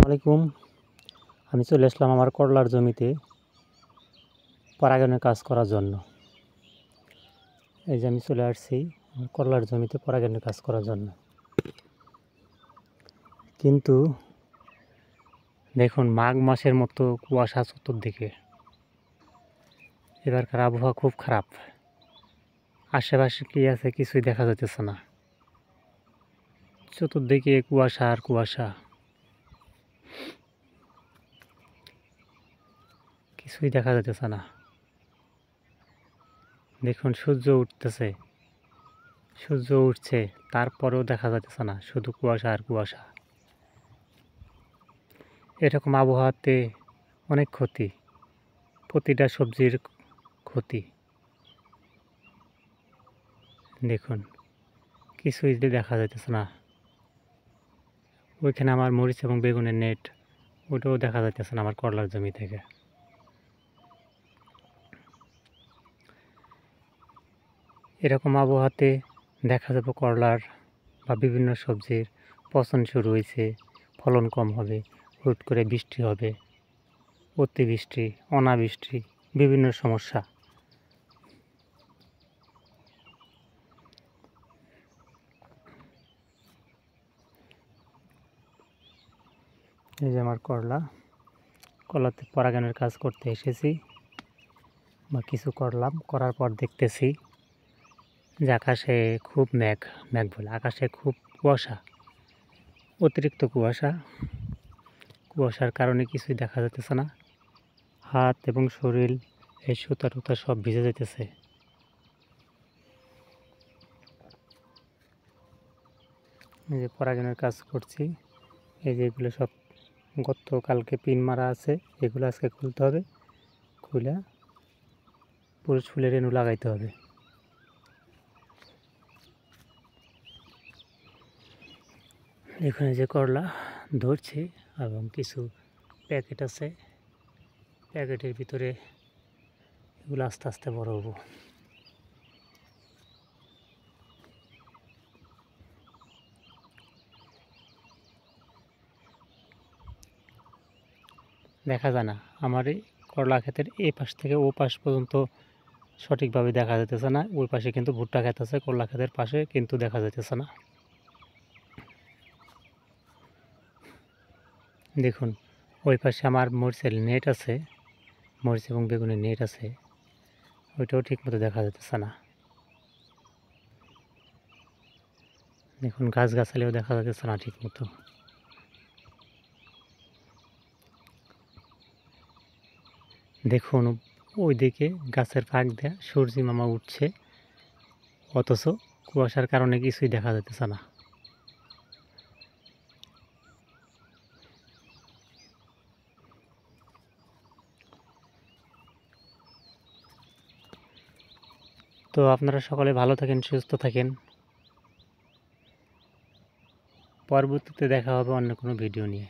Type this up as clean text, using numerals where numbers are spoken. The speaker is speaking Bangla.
আসসালামু আলাইকুম। আমি চলে আসলাম আমার করলার জমিতে পরাগায়নের কাজ করার জন্য। এই যে আমি চলে আসছি আমার করলার জমিতে পরাগায়নের কাজ করার জন্য। কিন্তু দেখুন মাঘ মাসের মতো কুয়াশা চতুর্দিকে। এবারকার আবহাওয়া খুব খারাপ। আশেপাশে কী আছে কিছুই দেখা যাইতেছে না। চতুর্দিকে কুয়াশা আর কুয়াশা। কিছুই দেখা যাইতেছে না। দেখুন সূর্য উঠতেছে, সূর্য উঠছে, তারপরেও দেখা যাইতেছে না, শুধু কুয়াশা আর কুয়াশা। এরকম আবহাওয়াতে অনেক ক্ষতি, প্রতিটা সবজির ক্ষতি। দেখুন কিছুই দেখা যাইতেছে না। ওইখানে আমার মরিচ এবং বেগুনের নেট, ওটাও দেখা যাইতেছে না আমার করলার জমি থেকে। এরকম আবহাওয়াতে দেখা যাবে করলার বা বিভিন্ন সবজির পচন শুরু হয়েছে, ফলন কম হবে, হুট করে বৃষ্টি হবে, অতিবৃষ্টি, অনাবৃষ্টি, বিভিন্ন সমস্যা। এই যে আমার কলাতে পরাগায়নের কাজ করতে এসেছি বা কিছু করলাম, করার পর দেখতেছি যে আকাশে খুব মেঘ বলে আকাশে খুব কুয়াশা, অতিরিক্ত কুয়াশার কারণে কিছুই দেখা যাইতেছে না। হাত এবং শরীর, এই সুতা টুতা সব ভিজে যাইতেছে। এই যে পরাগায়নের কাজ করছি, এই যে এগুলো সব গতকালকে পিন মারা আছে, এগুলো আজকে খুলতে হবে, খুলে পুরুষ ফুলের রেণু লাগাইতে হবে। এখানে যে করলা ধরছি এবং কিছু প্যাকেট আছে, প্যাকেটের ভিতরে এগুলো আস্তে আস্তে বড় হবো। দেখা যায় না আমার এই করলা ক্ষেতের এই পাশ থেকে ও পাশ পর্যন্ত সঠিকভাবে দেখা যাইতেছে না। ওই পাশে কিন্তু ভুট্টা ক্ষেত আছে, করলা ক্ষেতের পাশে কিন্তু দেখা যাইতেছে না। দেখুন ওই পাশে আমার মরিচের নেট আছে, মরিচ এবং বেগুনের নেট আছে, ওইটাও ঠিকমতো দেখা যাইতেছে না। দেখুন গাছগাছালিও দেখা যাইতেছে না ঠিকমতো। দেখুন ওইদিকে গাছের ফাঁক দিয়ে সূর্যি মামা উঠছে, অথচ কুয়াশার কারণে কিছুই দেখা যাইতেছে না। তো আপনারা সকলে ভালো থাকেন, সুস্থ থাকেন। পরবর্তীতে দেখা হবে অন্য কোনো ভিডিও নিয়ে।